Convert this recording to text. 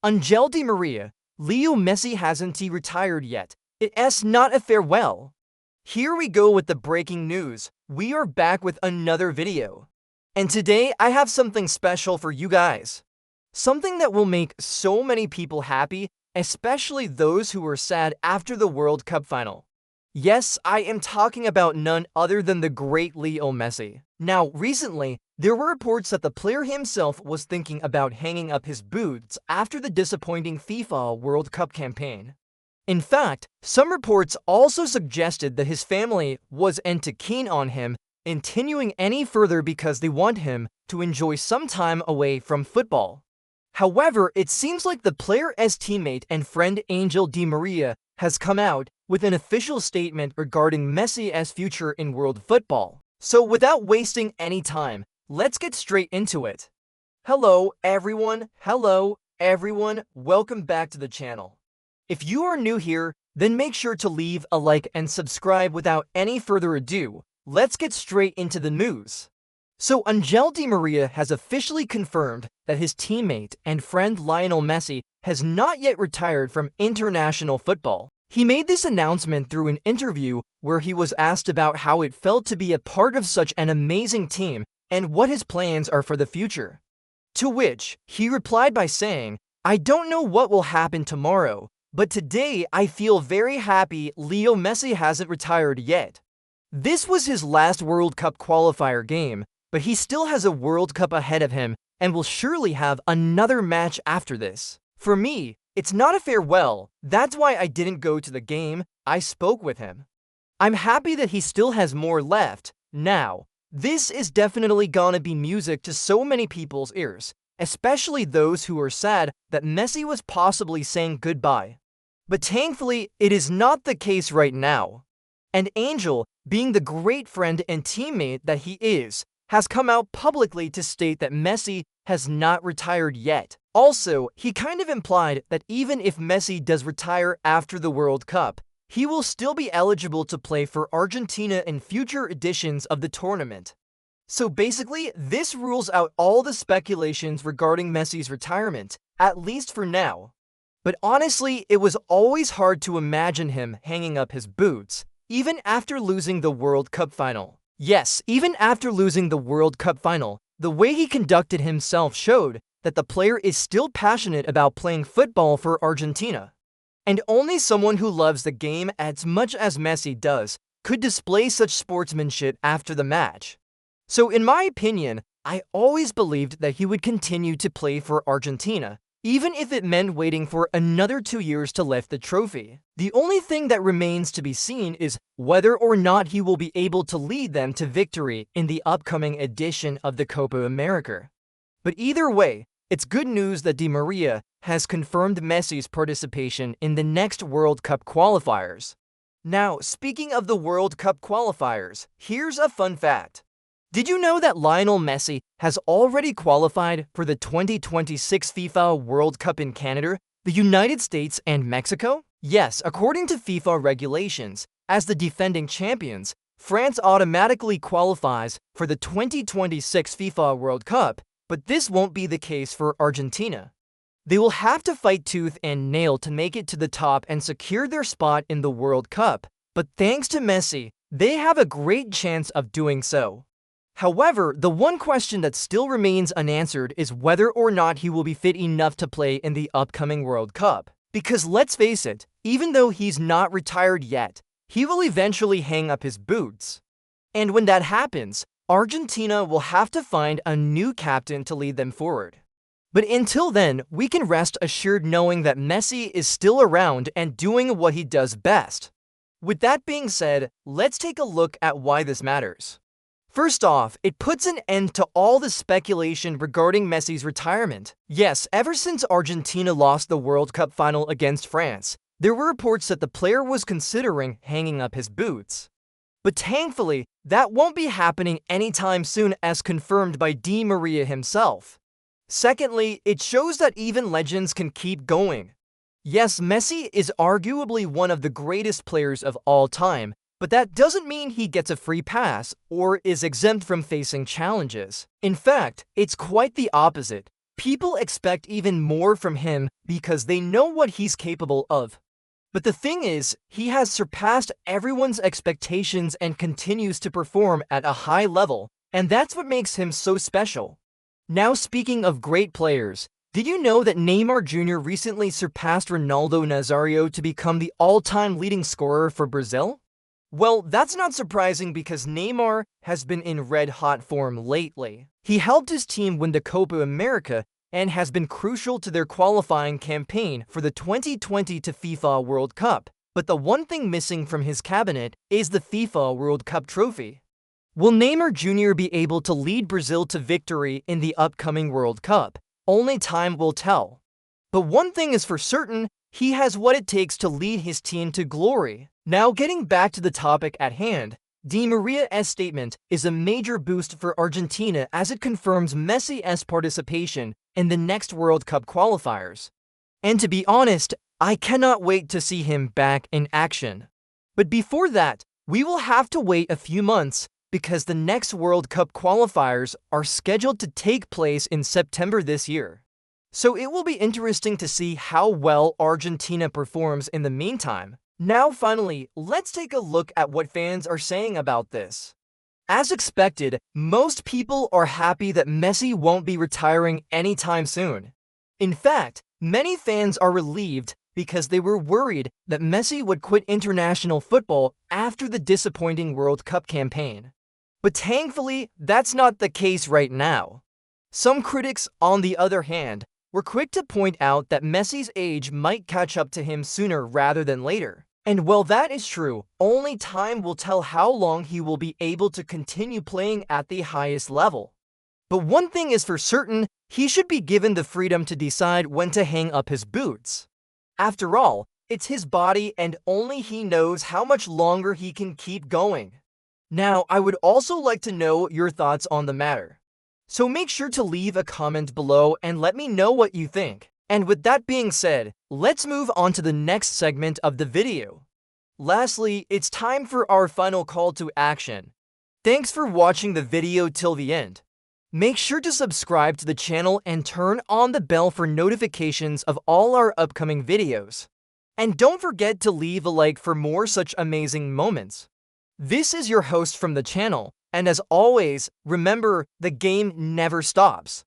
Ángel Di María, Leo Messi hasn't retired yet. It's not a farewell. Here we go with the breaking news. We are back with another video. And today I have something special for you guys. Something that will make so many people happy, especially those who were sad after the World Cup final. Yes, I am talking about none other than the great Leo Messi. Now, recently, there were reports that the player himself was thinking about hanging up his boots after the disappointing FIFA World Cup campaign. In fact, some reports also suggested that his family wasn't keen on him continuing any further because they want him to enjoy some time away from football. However, it seems like the player's teammate and friend Ángel Di María has come out with an official statement regarding Messi's future in world football. So without wasting any time, let's get straight into it. Hello everyone, welcome back to the channel. If you are new here, then make sure to leave a like and subscribe. Without any further ado, let's get straight into the news. So Ángel Di María has officially confirmed that his teammate and friend Lionel Messi has not yet retired from international football. He made this announcement through an interview where he was asked about how it felt to be a part of such an amazing team and what his plans are for the future. To which, he replied by saying, "I don't know what will happen tomorrow, but today I feel very happy Leo Messi hasn't retired yet." This was his last World Cup qualifier game, but he still has a World Cup ahead of him and will surely have another match after this. For me, it's not a farewell. That's why I didn't go to the game. I spoke with him. I'm happy that he still has more left. Now, this is definitely gonna be music to so many people's ears, especially those who are sad that Messi was possibly saying goodbye. But thankfully, it is not the case right now. And Ángel, being the great friend and teammate that he is, has come out publicly to state that Messi has not retired yet. Also, he kind of implied that even if Messi does retire after the World Cup, he will still be eligible to play for Argentina in future editions of the tournament. So basically, this rules out all the speculations regarding Messi's retirement, at least for now. But honestly, it was always hard to imagine him hanging up his boots, even after losing the World Cup final. Yes, even after losing the World Cup final, the way he conducted himself showed that the player is still passionate about playing football for Argentina. And only someone who loves the game as much as Messi does could display such sportsmanship after the match. So in my opinion, I always believed that he would continue to play for Argentina, even if it meant waiting for another 2 years to lift the trophy. The only thing that remains to be seen is whether or not he will be able to lead them to victory in the upcoming edition of the Copa America. But either way, it's good news that Di María has confirmed Messi's participation in the next World Cup qualifiers. Now, speaking of the World Cup qualifiers, here's a fun fact. Did you know that Lionel Messi has already qualified for the 2026 FIFA World Cup in Canada, the United States, and Mexico? Yes, according to FIFA regulations, as the defending champions, France automatically qualifies for the 2026 FIFA World Cup, but this won't be the case for Argentina. They will have to fight tooth and nail to make it to the top and secure their spot in the World Cup, but thanks to Messi, they have a great chance of doing so. However, the one question that still remains unanswered is whether or not he will be fit enough to play in the upcoming World Cup. Because let's face it, even though he's not retired yet, he will eventually hang up his boots. And when that happens, Argentina will have to find a new captain to lead them forward. But until then, we can rest assured knowing that Messi is still around and doing what he does best. With that being said, let's take a look at why this matters. First off, it puts an end to all the speculation regarding Messi's retirement. Yes, ever since Argentina lost the World Cup final against France, there were reports that the player was considering hanging up his boots. But thankfully, that won't be happening anytime soon, as confirmed by Di María himself. Secondly, it shows that even legends can keep going. Yes, Messi is arguably one of the greatest players of all time, but that doesn't mean he gets a free pass or is exempt from facing challenges. In fact, it's quite the opposite. People expect even more from him because they know what he's capable of. But the thing is, he has surpassed everyone's expectations and continues to perform at a high level, and that's what makes him so special. Now, speaking of great players, did you know that Neymar Jr. recently surpassed Ronaldo Nazario to become the all-time leading scorer for Brazil? Well, that's not surprising because Neymar has been in red-hot form lately. He helped his team win the Copa America and has been crucial to their qualifying campaign for the 2020 FIFA World Cup. But the one thing missing from his cabinet is the FIFA World Cup trophy. Will Neymar Jr. be able to lead Brazil to victory in the upcoming World Cup? Only time will tell. But one thing is for certain, he has what it takes to lead his team to glory. Now, getting back to the topic at hand, Di Maria's statement is a major boost for Argentina as it confirms Messi's participation in the next World Cup qualifiers. And to be honest, I cannot wait to see him back in action. But before that, we will have to wait a few months because the next World Cup qualifiers are scheduled to take place in September this year. So it will be interesting to see how well Argentina performs in the meantime. Now finally, let's take a look at what fans are saying about this. As expected, most people are happy that Messi won't be retiring anytime soon. In fact, many fans are relieved because they were worried that Messi would quit international football after the disappointing World Cup campaign. But thankfully, that's not the case right now. Some critics, on the other hand, were quick to point out that Messi's age might catch up to him sooner rather than later. And while that is true, only time will tell how long he will be able to continue playing at the highest level. But one thing is for certain, he should be given the freedom to decide when to hang up his boots. After all, it's his body and only he knows how much longer he can keep going. Now, I would also like to know your thoughts on the matter. So make sure to leave a comment below and let me know what you think. And with that being said, let's move on to the next segment of the video. Lastly, it's time for our final call to action. Thanks for watching the video till the end. Make sure to subscribe to the channel and turn on the bell for notifications of all our upcoming videos. And don't forget to leave a like for more such amazing moments. This is your host from the channel, and as always, remember, the game never stops.